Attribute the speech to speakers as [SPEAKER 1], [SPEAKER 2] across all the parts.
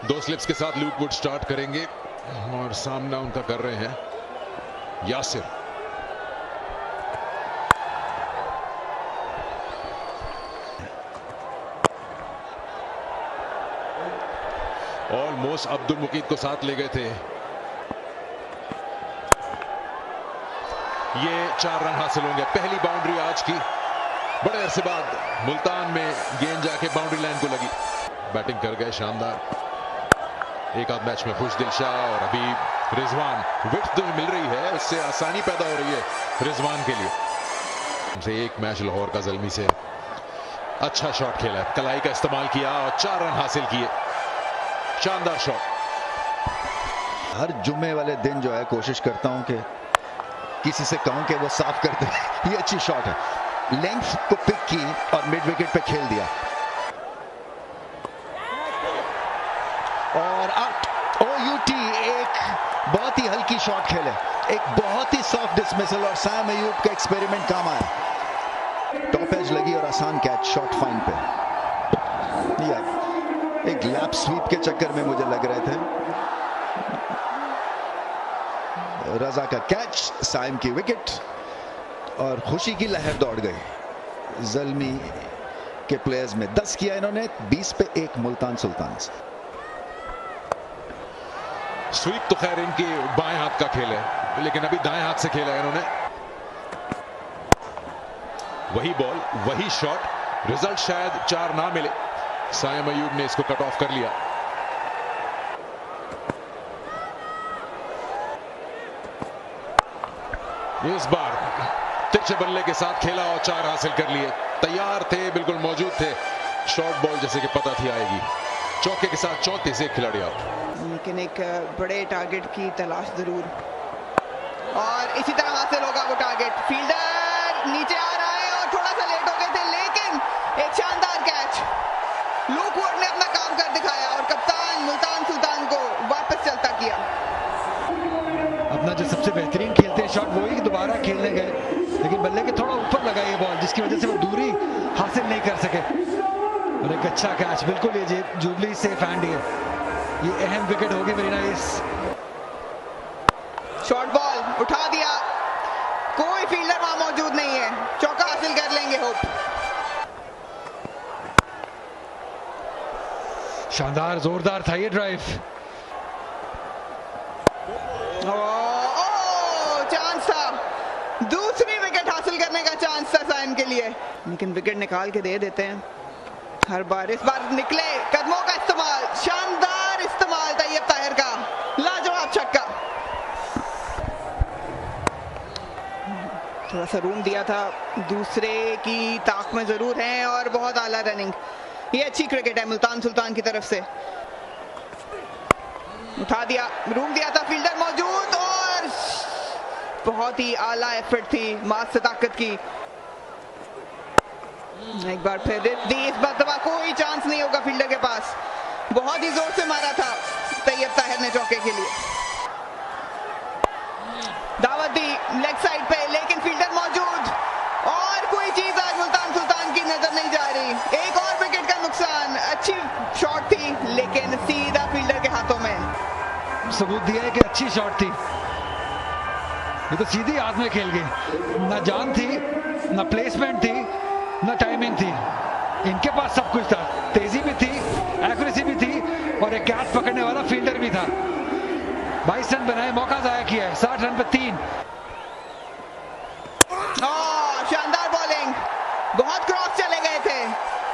[SPEAKER 1] दो स्लिप्स के साथ ल्यूक वुड स्टार्ट करेंगे और सामना उनका कर रहे हैं यासिर। ऑलमोस्ट अब्दुल मुकीद को साथ ले गए थे। ये 4 रन हासिल होंगे। पहली बाउंड्री आज की। बड़े अरसे बाद मुल्तान में गेंद जाके बाउंड्री लाइन को लगी। बैटिंग कर गए शानदार। एक आध मैच में खुशदिल शाह और अभी रिजवान। विड्थ जो मिल रही है उससे आसानी पैदा हो रही है रिजवान के लिए। उनसे एक मैच लाहौर का ज़ल्मी से अच्छा शॉट खेला, कलाई का इस्तेमाल किया और 4 रन हासिल किए। शानदार शॉट।
[SPEAKER 2] हर जुम्मे वाले दिन जो है कोशिश करता हूं कि किसी से कहूं कि वो साफ कर दे। ये अच्छी शॉट है, लेंथ को पिक की और मिड विकेट पे खेल दिया और आउट। OUT एक बहुत ही हल्की शॉट खेले, एक बहुत ही सॉफ्ट डिसमिसल और साइम अयूब का एक्सपेरिमेंट काम आया। टॉप एज लगी और आसान कैच शॉट फाइन पे। या एक लैप स्वीप के चक्कर में मुझे लग रहे थे। रजा का कैच, साइम की विकेट और खुशी की लहर दौड़ गई। ज़ल्मी के प्लेयर्स में 10 किया इन्होंने, 20 पे 1 मुल्तान सुल्तान से।
[SPEAKER 1] स्वीप तो खैर इनकी बाएं हाथ का खेल है, लेकिन अभी दाएं हाथ से खेला है इन्होंने। वही बॉल, वही शॉट, रिजल्ट शायद 4 ना मिले। साइम अयूब ने इसको कट ऑफ कर लिया। इस बार तिरछे बल्ले के साथ खेला और 4 हासिल कर लिए। तैयार थे, बिल्कुल मौजूद थे। शॉर्ट बॉल जैसे कि पता थी आएगी। चौके के साथ 34 से खिलाड़ी आउट।
[SPEAKER 3] लेकिन एक बड़े टारगेट की तलाश जरूर, और इसी तरह हासिल होगा वो टारगेट। फील्डर नीचे आ रहा है और थोड़ा सा लेट हो गए थे, लेकिन एक शानदार कैच। ल्यूक वुड ने अपना काम कर दिखाया और कप्तान मुल्तान सुल्तान को वापस चलता किया।
[SPEAKER 4] अपना जो सबसे बेहतरीन खेलते हैं शॉट वही दोबारा खेलने गए, लेकिन बल्ले के थोड़ा ऊपर लगा ये बॉल, जिसकी वजह से वो दूरी हासिल नहीं कर सके। और एक अच्छा कैच, बिल्कुल ये जुबली सेफ हैंड है। ये अहम विकेट होगी वेरी नाइस।
[SPEAKER 3] शॉर्ट बॉल उठा दिया, कोई फील्डर वहां मौजूद नहीं है। चौका हासिल कर लेंगे होप।
[SPEAKER 4] शानदार जोरदार था ये ड्राइव।
[SPEAKER 3] चांस था, दूसरी विकेट हासिल करने का चांस था साइम के लिए, लेकिन विकेट निकाल के दे देते हैं हर बार। इस बार निकले कदमों का इस्तेमाल, शानदार इस्तेमाल तैयब ताहिर का, लाजवाब छक्का। थोड़ा सा रूम दिया था, दूसरे की ताक में जरूर है और बहुत आला रनिंग। ये अच्छी क्रिकेट है मुल्तान सुल्तान की तरफ से। उठा दिया, रूम दिया था, फील्डर मौजूद और बहुत ही आला एफर्ट थी मास से ताकत की। एक बार फिर दी, इस बार कोई चांस नहीं होगा फील्डर के पास। बहुत ही जोर से मारा था तैयब ताहिर ने चौके के लिए। दावत दी लेग साइड पे, लेकिन फील्डर मौजूद और कोई चीज आज मुल्तान सुल्तान की नजर नहीं जा रही। एक और विकेट का नुकसान। अच्छी शॉट थी लेकिन सीधा फील्डर के हाथों में।
[SPEAKER 4] सबूत दिया है कि अच्छी शॉट थी। ये तो सीधी हाथ में खेल गई, ना जान थी, ना प्लेसमेंट थी, ना टाइमिंग थी। इनके पास सब कुछ था, तेजी भी थी, एक्यूरेसी भी थी और एक कैच पकड़ने वाला फील्डर भी था। 22 रन बनाए, मौका जाया किया है। 60 रन पे 3।
[SPEAKER 3] शानदार बॉलिंग, बहुत क्रॉस चले गए थे,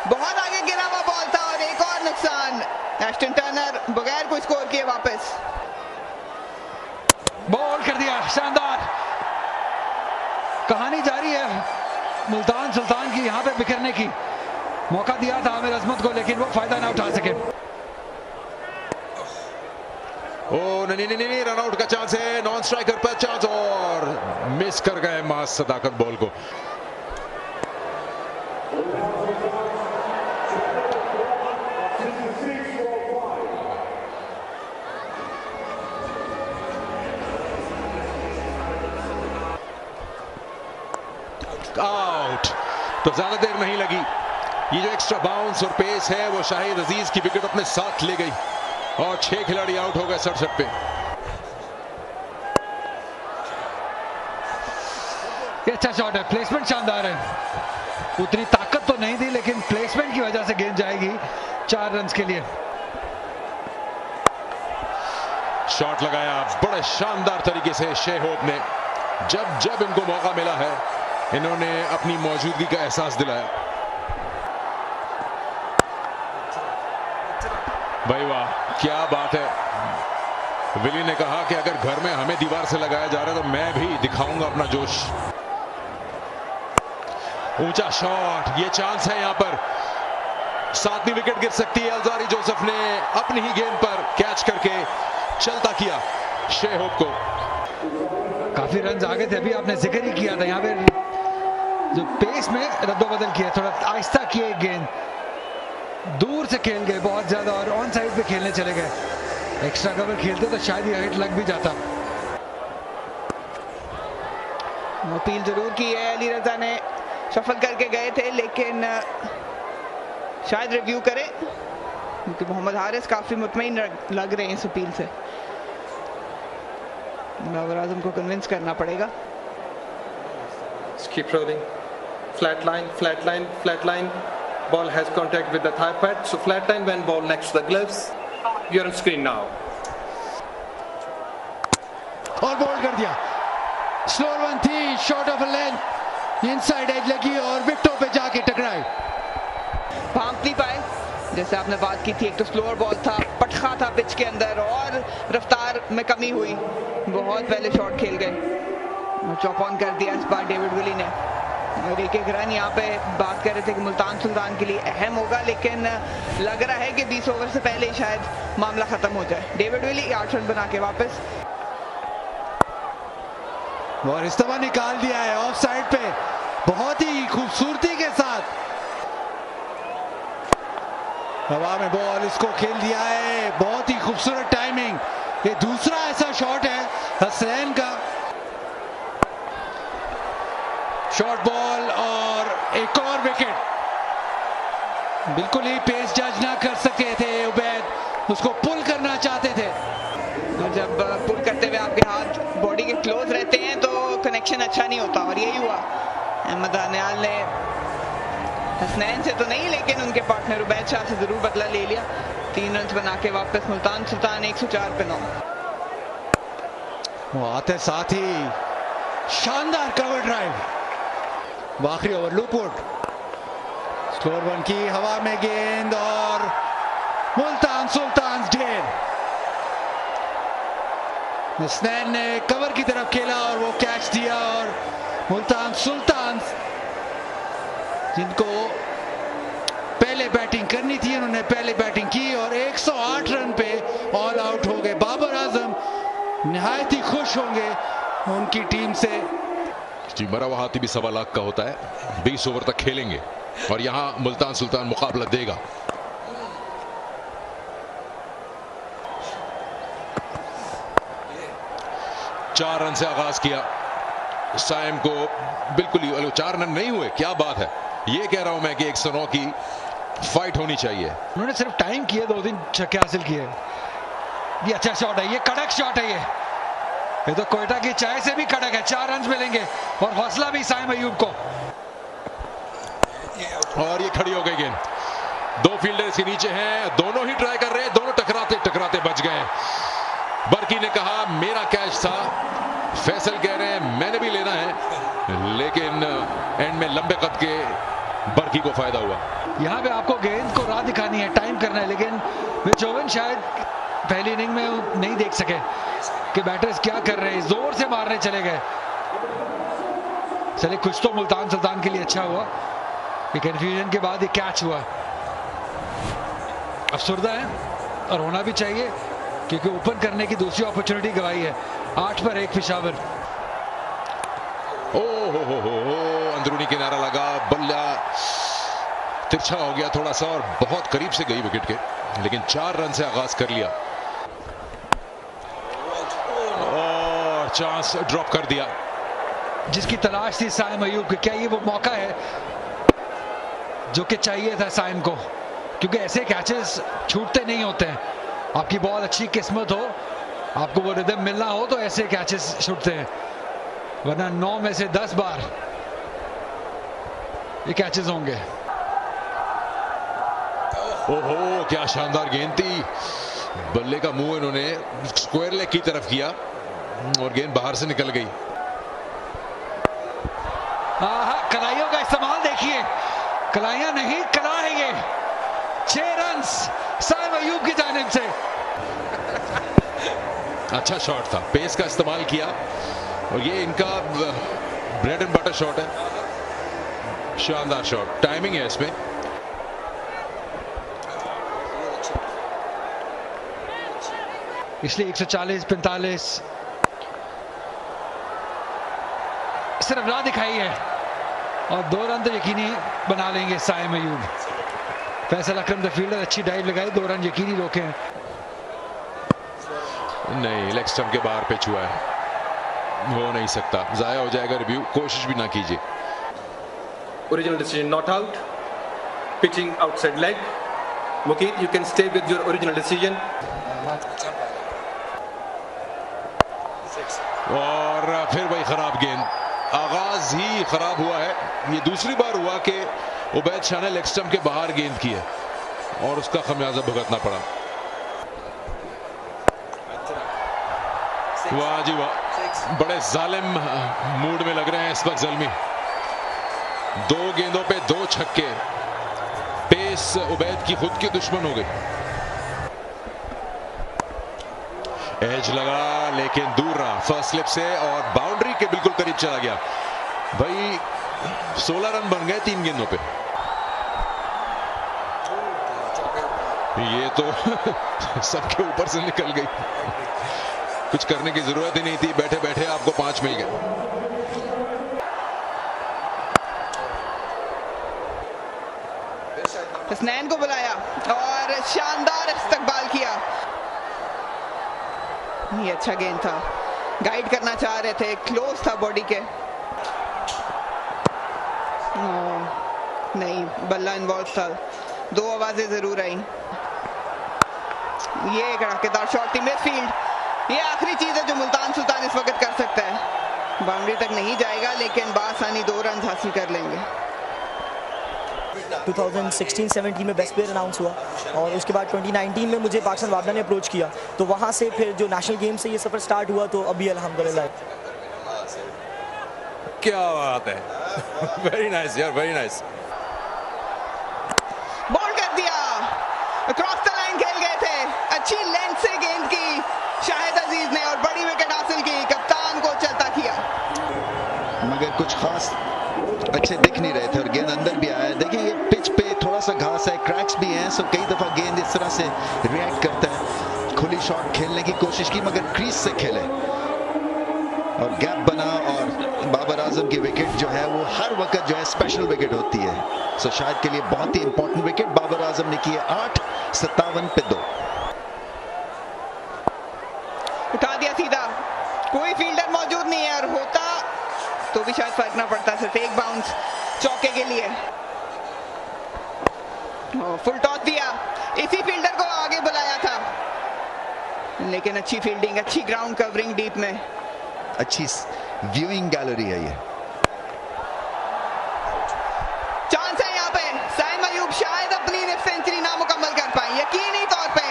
[SPEAKER 3] बहुत आगे गिरा हुआ बॉल था और एक और नुकसान। एस्टन टर्नर बगैर कोई स्कोर किए वापस
[SPEAKER 4] बॉल कर दिया। शानदार कहानी जारी है मुल्तान सुल्तान की, यहां पे बिखरने की। मौका दिया था आमिर अजमत को, लेकिन वो फायदा ना उठा सके।
[SPEAKER 1] नहीं, रन आउट का चांस है। नॉन स्ट्राइकर पर चांस और मिस कर गए मास सदाकत बॉल को। आउट। तो ज्यादा देर नहीं लगी। ये जो एक्स्ट्रा बाउंस और पेस है वो शाहिद अजीज की विकेट अपने साथ ले गई। और 6 खिलाड़ी आउट हो गए 67 पे।
[SPEAKER 4] ये अच्छा शॉट है, प्लेसमेंट शानदार है। उतनी ताकत तो नहीं थी लेकिन प्लेसमेंट की वजह से गेंद जाएगी 4 रन के लिए।
[SPEAKER 1] शॉट लगाया बड़े शानदार तरीके से शे होप ने। जब जब इनको मौका मिला है इन्होंने अपनी मौजूदगी का एहसास दिलाया। भाई वाह, क्या बात है। विली ने कहा कि अगर घर में हमें दीवार से लगाया जा रहा है तो मैं भी दिखाऊंगा अपना जोश। ऊंचा शॉट, ये चांस है यहां पर 7वीं विकेट गिर सकती है। अल्जारी जोसेफ ने अपनी ही गेंद पर कैच करके चलता किया शे होप को।
[SPEAKER 4] काफी रन आगे थे, अभी आपने जिक्र ही किया था यहाँ पे जो पेस में रद्दोबदल किया, थोड़ा आहिस्ता किए गेंद, दूर से खेल गए बहुत ज्यादा और ऑन साइड पे खेलने चले गए। एक्स्ट्रा कवर खेलते तो शायद ये हिट लग भी जाता।
[SPEAKER 3] अपील जरूर की है, अली रजा ने सफल करके गए थे लेकिन शायद रिव्यू करें क्योंकि मोहम्मद हारिस काफी मुतमईन लग रहे हैं इस अपील से। बाबर आजम को कन्विंस करना पड़ेगा।
[SPEAKER 5] Keep rolling. Flat line, flat line, flat line. Ball has contact with the thigh pad. So flat line when ball next to the gloves. You're on screen now.
[SPEAKER 6] और बॉल कर दिया। Slower one थी, short of length, inside edge लगी और विकेटों पे जाके टकराई।
[SPEAKER 3] भांप नहीं पाए, जैसे आपने बात की थी। एक तो स्लोअर बॉल था, पटखा था पिच के अंदर और रफ्तार में कमी हुई। बहुत पहले शॉट खेल गए, चॉप ऑन कर दिया इस बार डेविड विली ने। और एक रन यहाँ पे बात कर रहे थे कि मुल्तान सुल्तान के लिए अहम होगा, लेकिन लग रहा है कि 20 ओवर से पहले ही शायद मामला खत्म हो जाए। डेविड विली 8 रन बना के वापस।
[SPEAKER 6] और इस्तेमा निकाल दिया है ऑफ साइड पे बहुत ही खूबसूरती के साथ। हवा में बॉल इसको खेल दिया है, बहुत ही खूबसूरत टाइमिंग। ये दूसरा ऐसा शॉट है हसनैन का। शॉर्ट बॉल और एक और विकेट। बिल्कुल ही पेस जज ना कर सके थे उबैद, उसको पुल करना चाहते थे।
[SPEAKER 3] और जब पुल करते हुए आपके हाथ बॉडी के क्लोज रहते हैं तो कनेक्शन अच्छा नहीं होता, और यही हुआ। अहमद दानियाल ने हसनैन से तो नहीं लेकिन उनके पार्टनर उबैद शाह से जरूर बदला ले लिया। 3 रन बना के वापस मुल्तान सुल्तान 104 पे 9।
[SPEAKER 6] वो आते साथ ही शानदार कवर ड्राइव। आखिरी ओवर लूपवुड, स्लोअर वन की हवा में गेंद और मुल्तान सुल्तान ढेर। हसनैन ने कवर की तरफ खेला और वो कैच दिया और मुल्तान सुल्तान जिनको पहले बैटिंग करनी थी उन्होंने पहले बैटिंग की और 108 रन पे ऑल आउट हो गए। बाबर आजम निहायत ही खुश होंगे उनकी टीम से।
[SPEAKER 1] जी, मरा हुआ हाथी भी 1.25 लाख का होता है। 20 ओवर तक खेलेंगे और यहां मुल्तान सुल्तान मुकाबला देगा। चार रन से आगाज किया साइम को, बिल्कुल ही 4 रन नहीं हुए। क्या बात है, ये कह रहा हूं मैं कि 109 की फाइट होनी चाहिए।
[SPEAKER 4] उन्होंने सिर्फ टाइम किए, 2-3 छक्के हासिल किए। ये अच्छा शॉट है, ये कड़क शॉट है। ये तो कोयटा की चाय से भी कड़क है। 4 रन मिलेंगे और हौसला भी साइम अयूब को।
[SPEAKER 1] और ये खड़ी हो गई गेंद, 2 फील्डर्स के नीचे हैं, दोनों ही ट्राई कर रहे हैं, दोनों टकराते टकराते बच गए। बर्की ने कहा मेरा कैच था, फैसल कह रहे हैं मैंने भी लेना है, लेकिन एंड में लंबे कद के बर्की को फायदा हुआ।
[SPEAKER 4] यहाँ पे आपको गेंद को राह दिखानी है, टाइम करना है, लेकिन विचोवन शायद पहली इनिंग में नहीं देख सके कि बैटर्स क्या कर रहे हैं, जोर से मारने चले गए। चलिए, कुछ तो मुल्तान सुल्तान के लिए अच्छा हुआ कि कंफ्यूजन के बाद ये कैच हुआ। अफसरदा है और होना भी चाहिए क्योंकि ओपन करने की दूसरी अपॉर्चुनिटी गवाई है। 8 पर 1 पेशावर।
[SPEAKER 1] ओ हो, अंदरूनी किनारा लगा, बल्ला तिरछा हो गया थोड़ा सा और बहुत करीब से गई विकेट के, लेकिन 4 रन से आगाज कर लिया और चांस ड्रॉप कर दिया।
[SPEAKER 4] जिसकी तलाश थी साइम अयूब की, क्या ये वो मौका है जो कि चाहिए था साइम को? क्योंकि ऐसे कैचेस छूटते नहीं होते हैं। आपकी बॉल अच्छी किस्मत हो, आपको वो रिदम मिलना हो तो ऐसे कैचेस छूटते हैं, वरना 9 में से 10 बार ये कैचेस होंगे।
[SPEAKER 1] ओहो, क्या शानदार गेंद थी। बल्ले का मुंह इन्होंने स्क्वायर लेग की तरफ किया और गेंद बाहर से निकल गई।
[SPEAKER 4] कलाइयों का इस्तेमाल देखिए, कलाइयां नहीं कला है ये। 6 रन साइम अयूब की जानिब से।
[SPEAKER 1] अच्छा शॉट था, पेस का इस्तेमाल किया और ये इनका ब्रेड एंड बटर शॉट है। शानदार शॉट, टाइमिंग है इसमें।
[SPEAKER 4] इसलिए 140-45 सिर्फ राह दिखाई है और 2 रन तो यकीनी बना लेंगे साइम अयूब। फैसल अकरम द फील्डर अच्छी डाइव लगाई, 2 रन यकीनी रोके हैं।
[SPEAKER 1] नहीं, लेग स्टंप के बाहर पिच हुआ है, हो नहीं सकता, जाया हो जाएगा रिव्यू, कोशिश भी ना कीजिए।
[SPEAKER 5] Original decision not out. Pitching outside leg. Mukeet, you can stay with your original decision.
[SPEAKER 1] और फिर वही खराब गेंद, आगाज ही खराब हुआ है। ये दूसरी बार हुआ कि उबैद शाह ने लेग स्टंप के बाहर गेंद की है और उसका खमियाजा भुगतना पड़ा। वाह जी वाह, बड़े जालिम मूड में लग रहे हैं इस वक्त ज़ल्मी। 2 गेंदों पे 2 छक्के, पेस उबैद की खुद की दुश्मन हो गई। एज लगा लेकिन दूर रहा फर्स्ट स्लिप से और बाउंड्री के बिल्कुल करीब चला गया। भाई 16 रन बन गए 3 गेंदों पे। ये तो सबके ऊपर से निकल गई, कुछ करने की जरूरत ही नहीं थी, बैठे बैठे आपको 5 मिल गए।
[SPEAKER 3] हसनैन को बुलाया और शानदार इस्तकबाल किया। ये अच्छा गेंद था, गाइड करना चाह रहे थे, क्लोज था बॉडी के। नहीं, बल्ला इन्वॉल्व था। 2 आवाजें जरूर आई। ये कड़ाकेदार शॉट थी मिडफील्ड। ये आखिरी चीज है जो मुल्तान सुल्तान इस वक्त कर सकता है। बाउंड्री तक नहीं जाएगा लेकिन बासानी 2 रन हासिल कर लेंगे।
[SPEAKER 7] 2016-17 में बेस्ट प्लेयर अनाउंस हुआ और उसके बाद 2019 में मुझे पाकिस्तान वापडा ने अप्रोच किया, तो वहाँ से फिर जो नेशनल गेम से ये सफ़र स्टार्ट हुआ, तो अभी अल्हम्दुलिल्लाह।
[SPEAKER 1] क्या बात है, वेरी नाइस यार, वेरी नाइस।
[SPEAKER 3] बॉल कर दिया, क्रॉस द लाइन खेल गए थे, अच्छी लेंथ से गेंद की शाहिद अजीज ने और बड़ी विकेट हासिल की। कप्तान को चलता किया,
[SPEAKER 2] मगर कुछ खास अच्छे दिख नहीं रहे थे और गेंद अंदर भी आया। देखिए ये पिच पे थोड़ा सा घास है, क्रैक्स भी हैं, सो कई दफा गेंद इस तरह से रिएक्ट करता है। खुली शॉट खेलने की कोशिश की मगर क्रीज से खेले और गैप बना और बाबर आजम की विकेट जो है वो हर वक्त जो है स्पेशल विकेट होती है। सो शायद के लिए बहुत ही इंपॉर्टेंट विकेट बाबर आजम ने की है। 8, 57 पे 2।
[SPEAKER 3] उठा दिया सीधा, कोई फील्डर मौजूद नहीं है और होता तो भी शायद फर्क ना पड़ता। सिर्फ एक बाउंस चौके के लिए। फुल टॉस दिया, इसी फील्डर को आगे बुलाया था लेकिन अच्छी फील्डिंग, अच्छी ग्राउंड कवरिंग डीप में।
[SPEAKER 2] अच्छी व्यूइंग गैलरी है ये।
[SPEAKER 3] चांस है यहाँ पे, साइम अयूब शायद अपनी सेंचुरी ना मुकम्मल कर पाए। यकीनी तौर पे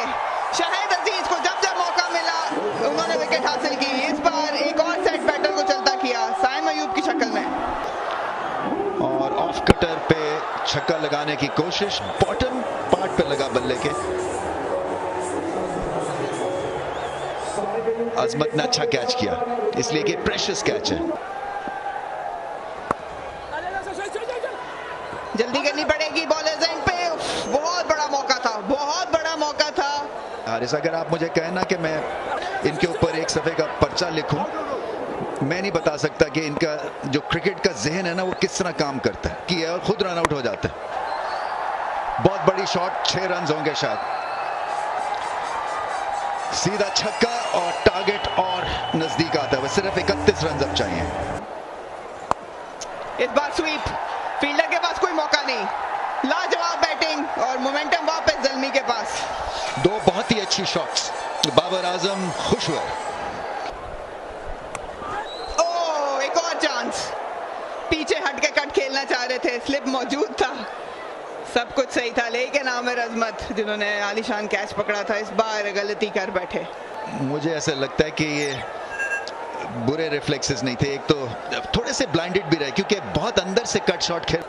[SPEAKER 3] शाहिद अजीज को जब जब मौका मिला उन्होंने विकेट हासिल की। इस बार एक और सेट बैटर को चलता किया साइम अयूब की शक्ल में
[SPEAKER 2] और ऑफ कटर पे छक्का लगाने की कोशिश, बॉटम पार्ट पे लगा बल्ले के। अजमत ने अच्छा कैच किया, इसलिए कि प्रेशियस कैच है।
[SPEAKER 3] जल्दी करनी पड़ेगी बॉलर्स एंड पे। बहुत बड़ा मौका था, बहुत बड़ा मौका था।
[SPEAKER 2] हारिस, अगर आप मुझे कहना कि मैं इनके ऊपर एक सफ़े का पर्चा लिखूं, मैं नहीं बता सकता कि इनका जो क्रिकेट का जहन है ना वो किस तरह काम करता है कि और खुद रन आउट हो जाता है। बहुत बड़ी शॉट, 6 रन होंगे शायद। सीधा छक्का और टारगेट और नजदीक आता है। सिर्फ 31 रन अब चाहिए।
[SPEAKER 3] इस बार स्वीप, फील्डर के पास कोई मौका नहीं, लाजवाब बैटिंग और मोमेंटम वापस जल्मी के पास।
[SPEAKER 2] दो बहुत ही अच्छी शॉट्स, बाबर आजम खुश हुए।
[SPEAKER 3] ओ एक और चांस, पीछे हट के कट खेलना चाह रहे थे, स्लिप मौजूद था, सब कुछ सही था, लेकिन आमिर अजमत जिन्होंने आलीशान कैच पकड़ा था इस बार गलती कर बैठे।
[SPEAKER 2] मुझे ऐसा लगता है कि ये बुरे रिफ्लेक्सेस नहीं थे, एक तो थोड़े से ब्लाइंडेड भी रहे क्योंकि बहुत अंदर से कट शॉट खेल।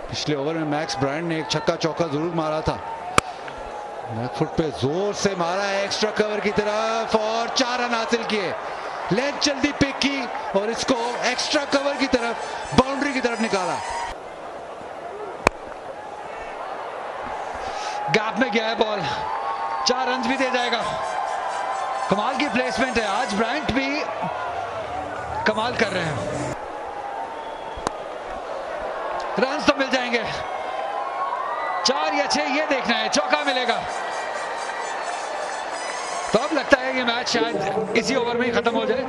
[SPEAKER 4] पिछले ओवर में मैक्स ब्रायन ने एक छक्का चौका जरूर मारा था, बैकफुट पे जोर से मारा है एक्स्ट्रा कवर की तरफ और 4 रन हासिल किए। लेंथ जल्दी पिक की और इसको एक्स्ट्रा कवर की तरफ बाउंड्री की तरफ निकाला। गैप में गया है बॉल, 4 रन भी दे जाएगा। कमाल की प्लेसमेंट है, आज ब्रायंट भी कमाल कर रहे हैं। रन तो मिल जाएंगे, 4 या 6 ये देखना है, चौका मिलेगा तो अब लगता है ये मैच शायद इसी ओवर में ही खत्म हो जाए।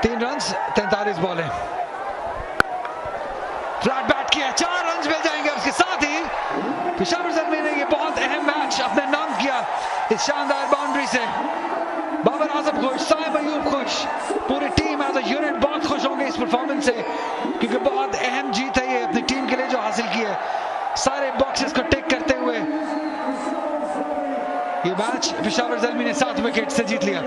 [SPEAKER 4] 3 रन 43 बॉलें, फ्लैट बैट किया, 4 रन मिल जाएंगे। उसके साथ ही पेशावर ज़ल्मी ने ये बहुत अहम मैच अपने नाम किया इस शानदार बाउंड्री से। बाबर आजम खुश, साइम अयूब खुश, पूरी टीम एज अ यूनिट बहुत खुश होंगे इस परफॉर्मेंस से क्योंकि बहुत अहम जीत है ये अपनी टीम के लिए जो हासिल की है। सारे बॉक्सेस को टिक करते हुए ये मैच पेशावर ज़ल्मी ने 7 विकेट से जीत लिया।